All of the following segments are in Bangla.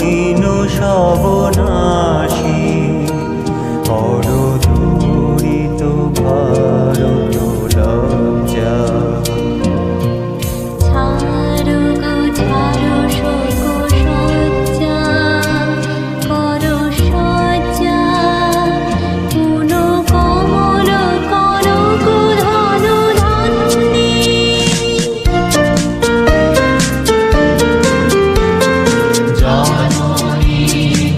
হইন সবনাশী পরদূরিত ভারত লজ্জা। ছাড়ো গো ছাড়ো শোক সজ্জা, করো সজ্জা পুন কমল করো গো ধন ধান্যে। জননী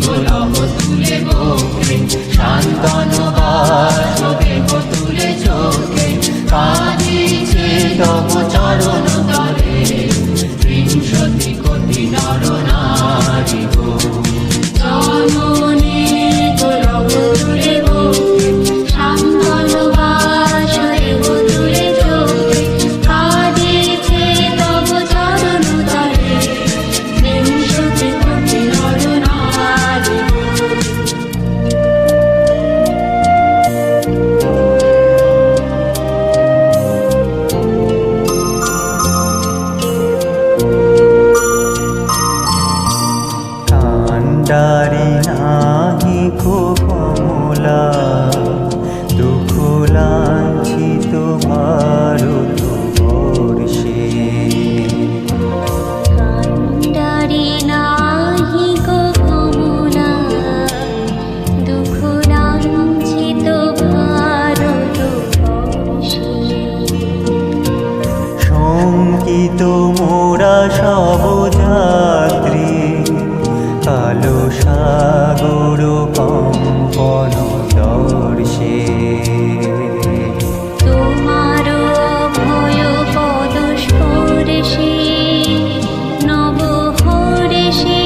গোলাপ তুলে বুকে, শান্তনু বাস দেহ তুলে চোখে, কাঁদিছে তব চরণ তলে বিংশতি কোটি নর নারী গো। জননী গোলাপ তুলে বুকে, শান্তনু বাস দেহ তুলে চোখে, কাঁদিছে তব চরণ তলে বিংশতি কোটি নর নারী গো। কান্ডারি নাহি কো কমলা, দুঃখ লাঞ্ছিত ভারত বর্ষে। কান্ডারি নাহি গো কমলা, দুঃখ লাঞ্ছিত ভারতবর্ষে। শঙ্কিত মোরা সব যাত্রী, কালো সাগর কম্পন দর্শে। তোমার ভয় পদ স্পর্শে নব হর্ষে,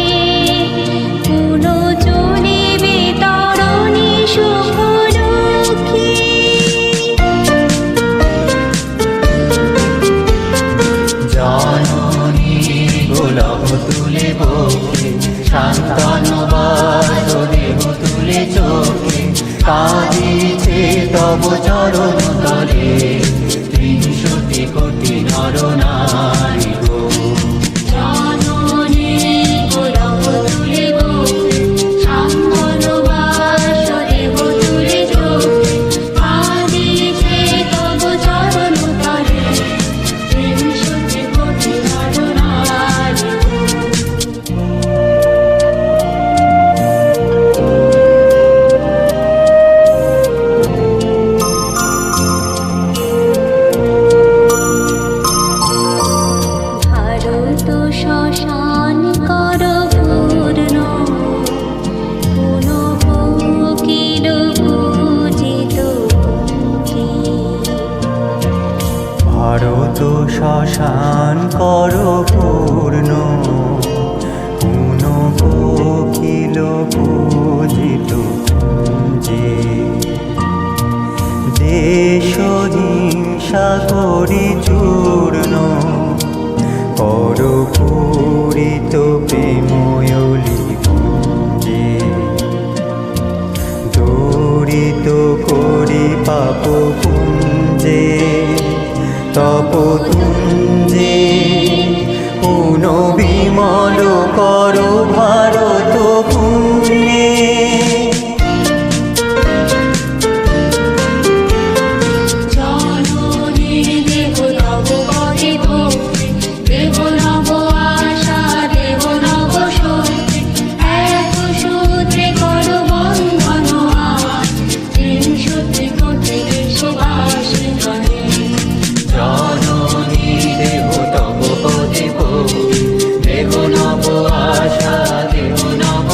পুন চলিবে তরণী শুভলক্ষ্মী। জননী গোলাপ তুলে বুকে, শান্তনু বাস দেহ তুলে চোখে, কাঁদিছে তব চরণ তলে বিংশতি কোটি নর নারী গো। জননী গোলাপ তুলে বুকে, শান্তনু বাস দেহ তুলে চোখে, কাঁদিছে তব চরণ তলে বিংশতি কোটি নর নারী গো। ভারত শ্মশান কর পূর্ণ, পুন কোকিল পূজিত পুঞ্জে। ভারত শ্মশান কর পূর্ণ, পুন কোকিল পূজিত পুঞ্জে। দেশ হিংসা করি চূর্ণ, কর পূরিত প্রেময়লি পুঞ্জে। দূরিত করি পাপ পুঞ্জে, তপ তুঞ্জে। পুন বিমল কর ভারত পুণ্যে। জননী দেহ তব পদে ভক্তি, দেহ নব আশা দেহ নব শক্তি। এক সূত্রে কর বন্ধন আজ, বিংশতি কোটি দেশবাসী গণে। জননী দেহ তব পদে বুকে, দেহ নব আশা দেহ নব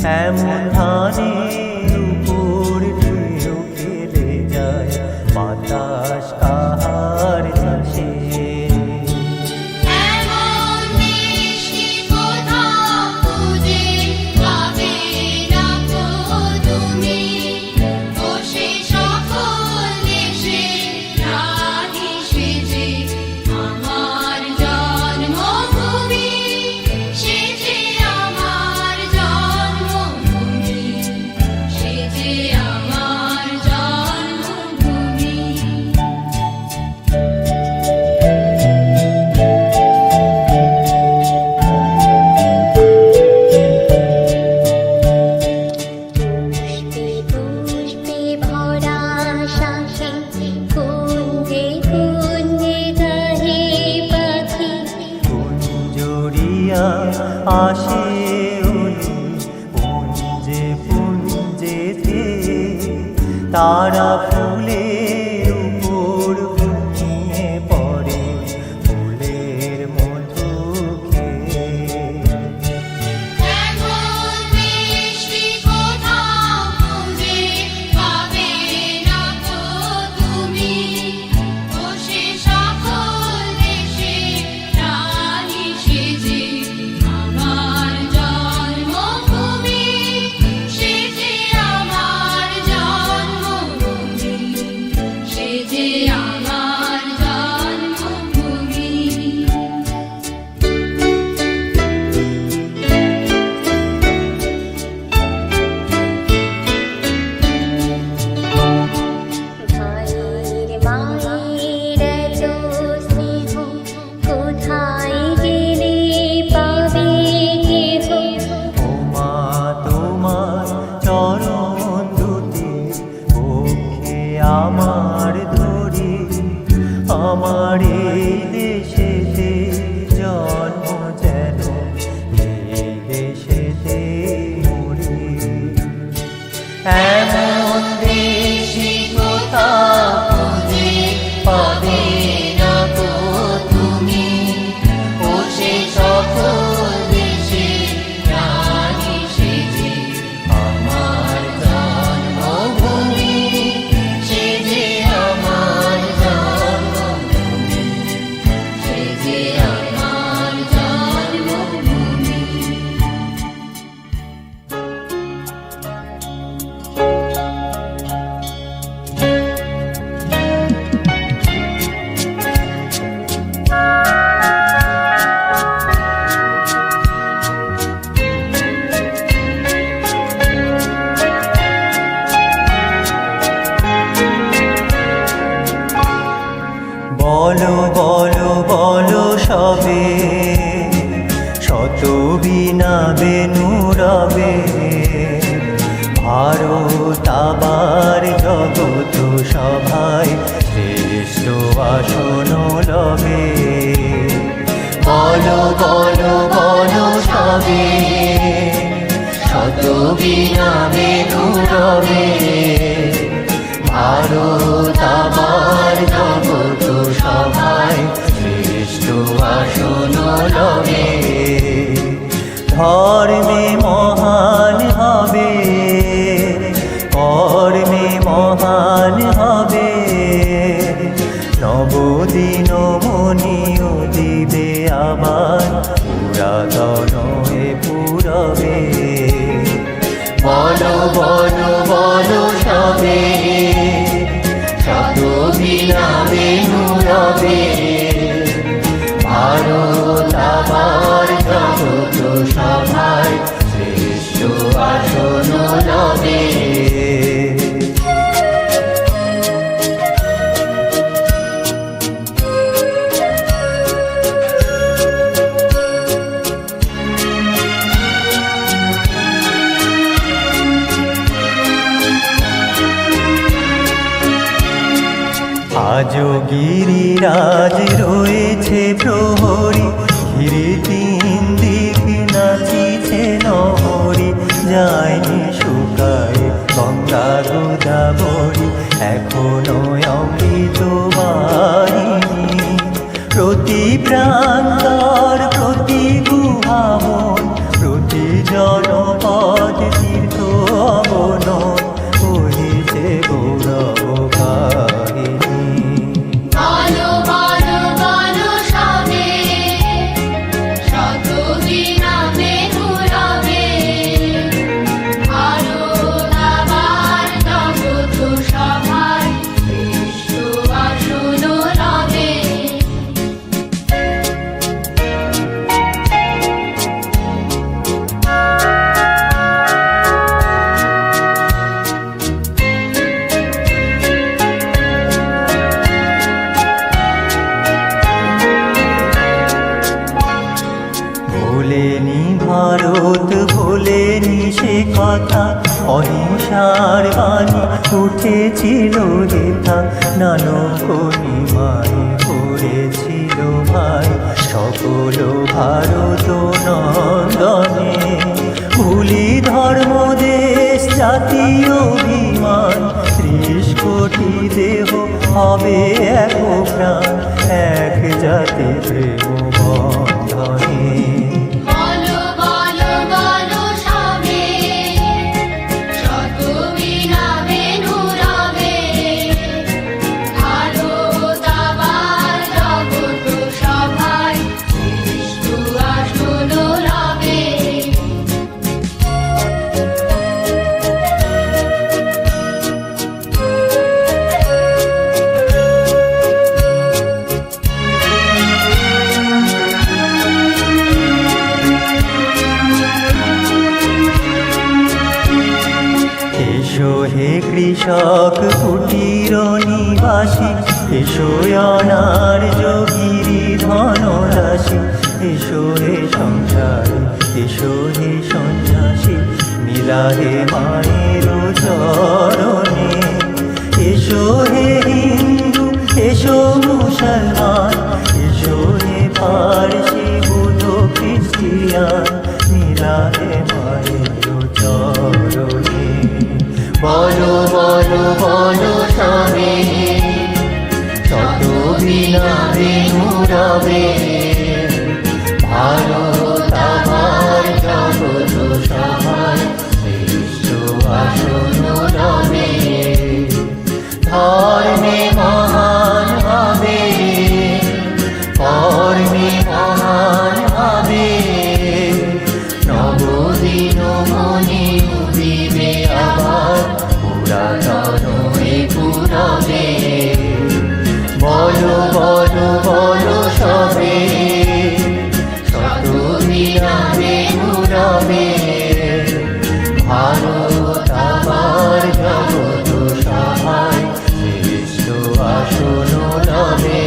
এমন ধানের উপর ঢেউ খেলে যায় বাতাস কাহার চাষে। এমন দেশে কোথাও খুঁজে পাবে না গো তুমি, ও সে সকল দেশে রানী সেজে আমার জন্মভূমি, সেজে আমার জন্মভূমি, সেজে আমার জন্মভূমি। পুষ্পে পুষ্পে ভরা শাখে কুঞ্জে কুঞ্জে গাহে পাখি, কুঞ্জরিয়া আসে অলি পুঞ্জে পুঞ্জেতে, তারা ফুলের উপর ঘুমিয়ে পড়ে ফুলের মধু খেয়ে। এমন দেশে কোথাও খুঁজে পাবে না গো তুমি, ও সে সকল দেশে রানী সেজে আমার জন্মভূমি, সেজে আমার জন্মভূমি, সেজে আমার জন্মভূমি। ভাইয়ের মায়ের এত স্নেহ কোথায় গেলে পাবে কেহ, ও মা তোমার চরণ দুটি বুকে আমার ধরি, আমার এই দেশেতে জন্ম যেন এই দেশেতে মরি। এমন দেশে কোথাও খুঁজে পাবে না গো তুমি, ও সে সকল দেশে রানী সেজে আমার জন্মভূমি, সেজে আমার জন্মভূমি, সেজে আমার জন্মভূমি। বলো বলো বলো সবে শত বিনা বেনু রবে, ভারত আবার জগত সভায় শ্রেষ্ঠ আসন লবে। বলো বলো বলো সবে শত বিনা বেনু রবে, ভারত আবার জগত সভায় শ্রেষ্ঠ আসন লবে। ধর্মে মহান হবে, কর্মে মহান হবে, নবদিন মনিও দিবে আবার পুরাতন এ পুরবে। বলো বলো বলো সবে শত বিনা বেনু রবে, ভারত আবার জগত সভায় শ্রেষ্ঠ আসন লবে। আজও গিরিরাজ রয়েছে প্রহরী, ঘিরে তিন দিক নাচিছে নহরী, যায়নি শুকায় গঙ্গা গোদাবরী, এখনো অমৃত বাহিনী। প্রতি প্রান্তর প্রতি গুহাবন প্রতি জনপদ ভোলেনি সে কথা, অহিংসার বাণী উঠেছিল হেথা, নানক কণিমায় করেছিল ভাই সকল ভারত নন্দনে। ভুলি ধর্ম দেশ জাতীয় অভিমান, ৩০ কোটি দেহ হবে এক প্রাণ, এক জাতি প্রেম বন্ধনে। বলো বলো বলো সবে, শত বীণা বেণু রবে, ভারত আবার জগৎ সভায় শ্রেষ্ঠ আসন রবে। এসো হে কৃষক কুটির নিবাসী, এসো অনার যোগিরি ধনরাশি, এসো হে সংসারী, এসো হে সন্ন্যাসী, মিলা হে মায়ের চরণে। এসো হে হিন্দু, এসো মুসলমান, এসো হে পারসি বুদ্ধ খ্রিস্টিয়ান, মিলা হে মায়ের চরণে। বলো বলো বলো সবে, শত বীণা বেণু রবে, ভারত আমার জগৎ সভায় শ্রেষ্ঠ আসন রবে। ধর্মে মহান হবে, কর্মে মহান হবে, নবদিন মনে উদিবে আবার পুরাতন এ পুরবে। বলো বলো বলো সবে, শত বীণা বেণু রবে, ভারত আমার জগৎ সভায় শ্রেষ্ঠ আসন রবে।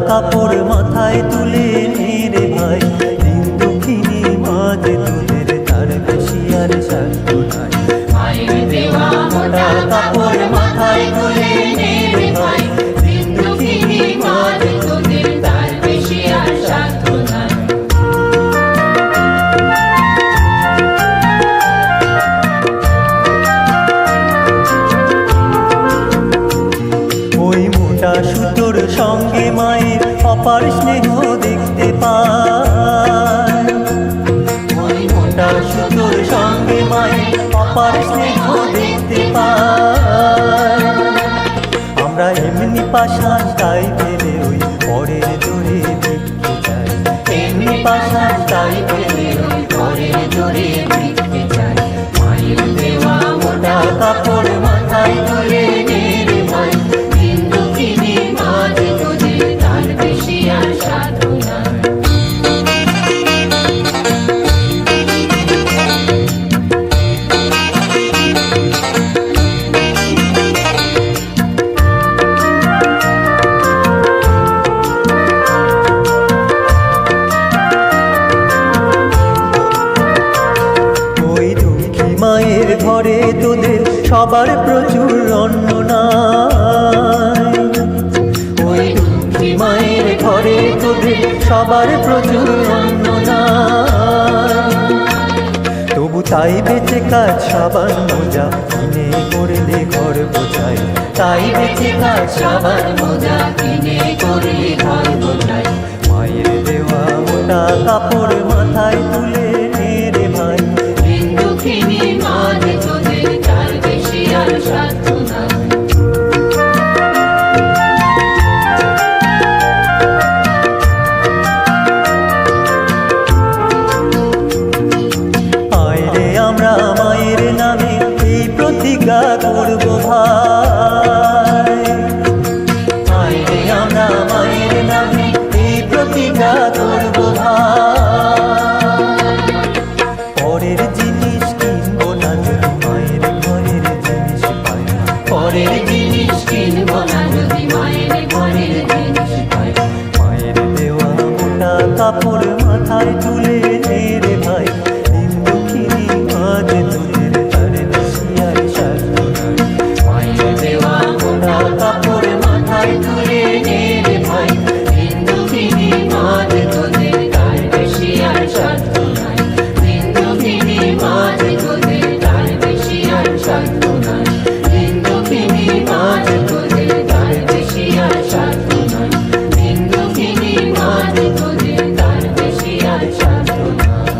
কাপড় মাথায় তুলে রে ভাই, দিন দুঃখিনী মাঝে তোদের তার বেশি আর সাধ্য নাই। মায়ের দেওয়া মোটা কাপড় মাথায় তুলে নে রে ভাই, দিন দুঃখিনী মাঝ তোদের তার বেশি আর সাধ্য নাই। ওই মোটা সুতোর সঙ্গে মায়ের অপার স্নেহ দেখতে পায়, ওই মোটা সুতোর সঙ্গে মায়ের অপার স্নেহ দেখতে পায়। আমরা এমনি পাষাণ তাই পেলে ওই পরের জোরে ভিক্ষে চাই, এমনি পাষাণ তাই পেলে ওই পরের জোরে ভিক্ষে চাই। মায়ের দেওয়া মোটা কাপড় মাথায় তুলে নে রে ভাই, দিন দুঃখিনী মাঝ তোদের তার বেশি আর সাধ্য নাই। ওই দুঃখী মায়ের ঘরে তোদের সবার প্রচুর অন্ন নাই, ওই দুঃখী মায়ের ঘরে তোদের সবার প্রচুর অন্ন নাই। তবু তাই বেঁচে কাজ সাবান মোজা কিনে করলে ঘর বোঝায়, তাই বেঁচে কাজ সাবান মোজা কিনে করলে ঘর বোঝায়। মায়ের দেওয়া মোটা কাপড় মাথায় তুলে নে রে ভাই, দিন দুঃখিনী মাঝ তোদের তার বেশি আর সাধ্য নাই। ভাই পরের জিনিস কিনবো না যদি মায়ের ঘরের জিনিস পাই পরের জিনিস কিনবো না যদি মায়ের ঘরের জিনিস পাই মায়ের দেওয়া মোটা কাপড় মাথায় তুলে নে রে ভাই দিন দুঃখিনী আজ তোদের তার বেশি আর স্বার্থ নাই মায়ের দেওয়া মোটা কাপড় মাথায় তুলে নে রে ভাই দিন দুঃখিনী মাঝ তোদের তার বেশি আর স্বার্থ নাই দিন দুঃখিনী মাঝ তোদের তার বেশি আর স্বার্থ নাই দিন দুঃখিনী মাঝ তোদের তার বেশি আর স্বার্থ নাই দিন দুঃখিনী মাঝ তোদের তার বেশি আর স্বার্থ নাই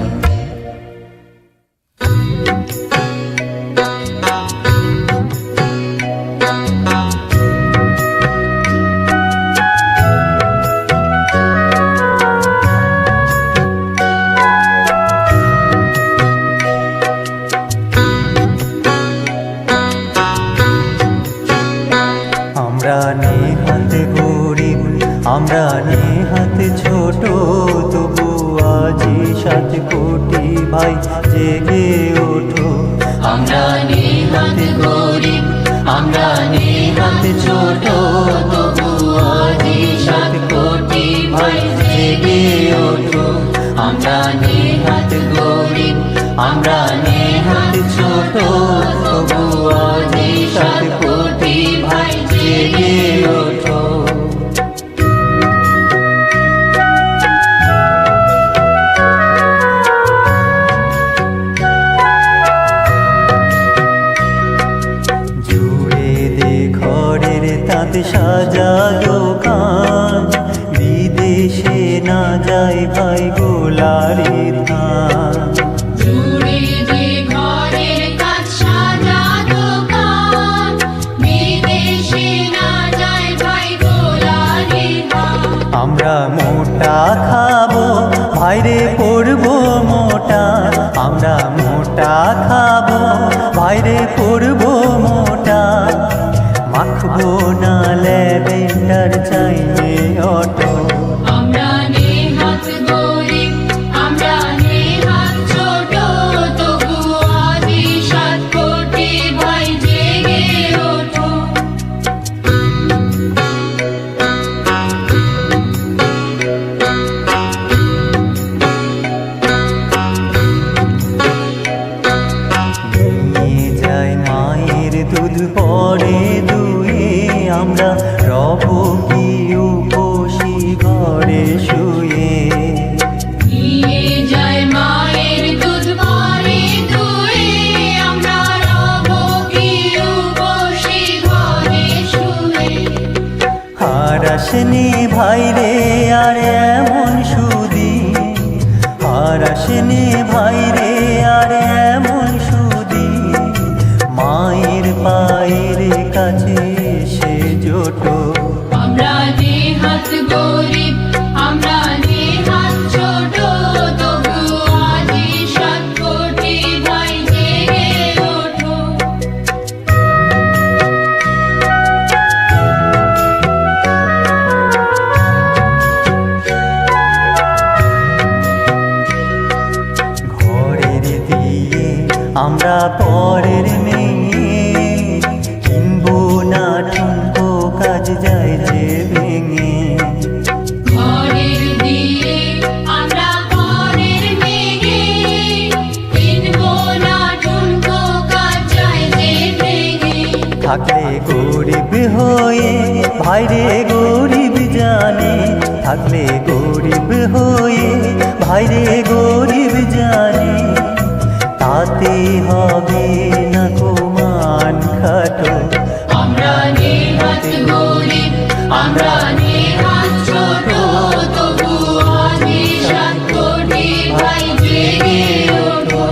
আমরা নেহাতে গরিব আমরা নেহাতে ছোট তবু আজি 7 কোটি ভাই জেগে ওঠো আমরা নেহাত গরিব আমরা নেহাত ছোট তবু আজি 7 কোটি ভাই জেগে ওঠো আমরা নেহাত গরিব আমরা নেহাত ছোট তবু আজি 7 কোটি ভাই জেগে ওঠো জুড়ে দে ঘরের তাঁত সাজা দোকান বিদেশে না যায় ভাই গোলারি ধান জুড়ে যে ঘরের কাজ সাজা দোকান বিদেশে না যায় ভাই গোলারি ধান আমরা মোটা খাবো ভাইরে পড়বো মোটা আমরা মোটা খাবো ভাইরে পড়বো মোটা মাখবো না ল্যাভেন্ডার চাইলে অটো আমরা নেহাত গরিব আমরা নেহাত ছোট তবু আজি 7 কোটি ভাই জেগে ওঠো নিয়ে যায় মায়ের দুধ পরে দুয়ে আমরা রব কি উপসী ঘরে শুয়ে নিয়ে যায় মায়ের দুধ পরে দুয়ে আমরা রব কি উপসী ঘরে শুয়ে আর আসেনি ভাইরে আর এমন সুদি আর আসেনি ভাইরে আর এমন সুদি মায়ের পায়ের কাছে সে জোটো আমরা নেহাত গরিব আমরা নেহাত ছোট তবু আজি 7 কোটি ভাই জেগে ওঠো ঘরের দিয়ে আমরা পরের মেয়ে কিনবো না ঠুনকো কাজ যায় যে ভেঙে ঘরের দিয়ে আমরা পরের মেঘে কিনবো না ঠুনকো কাজ যায় যে ভেঙে থাকলে গরিব হয়ে ভাইরে গরিব জানে থাকলে গরিব হয়ে ভাইরে গরিব জানে তাতে হবে না কোমান খাটো আমরা নেহাত গরিব আমরা নেহাত ছোট তবু আজি 7 কোটি ভাই জেগে ওঠো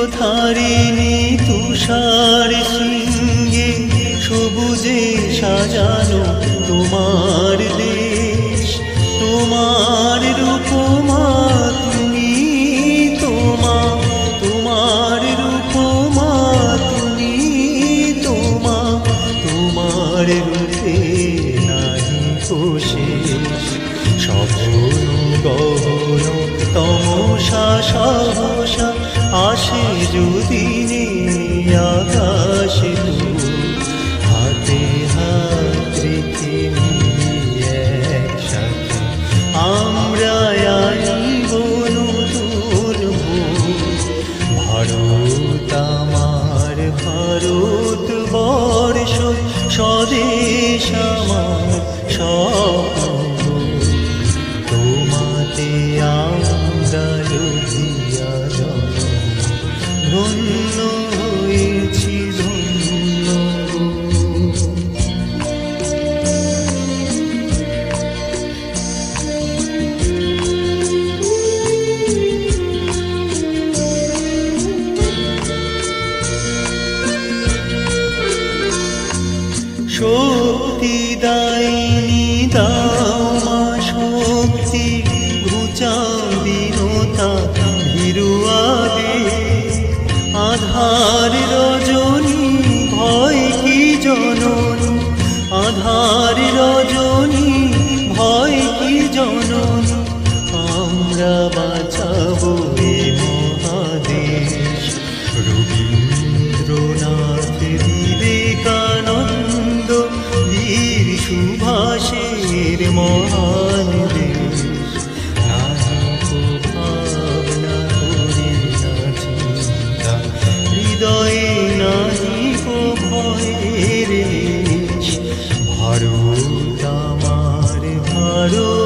চিরধারিণী তুষার শৃঙ্গে সবুজে সাজানো তোমার দেশ, তোমার রূপমা তুমি, তোমার রূপমা তুমি, তোমার রূপে নাহি কোশেষ, স্বপ্ন গহন তমসা সহসা আসে যদি আকাশে হাতে হাত রেখে মিলিয়ে একসাথে আমরা আনিব নতুন ভারত আমার ভারতবর্ষ স্বদেশ আমার স্বপ্ন, তোমাতে আমরা লুধিয়া ধন্য হয়েছি ধন্য। শক্তি দায়নি দাও মা শক্তি, ঘুচাবিনতা ভীরুয়াবে আধার রজনী ভয় কি জননী, আধার রজনী ভয় কি জননী, আমরা বাঁচাবো এ মহাদেশ। রবীন্দ্রনাথ বিবেকানন্দ বীর সুভাষের মহান দেশ, নাহি ভাবনা করি না চিন্তা, হৃদয়ে নাহি ভয়ের লেশ। ভারত আমার ভারত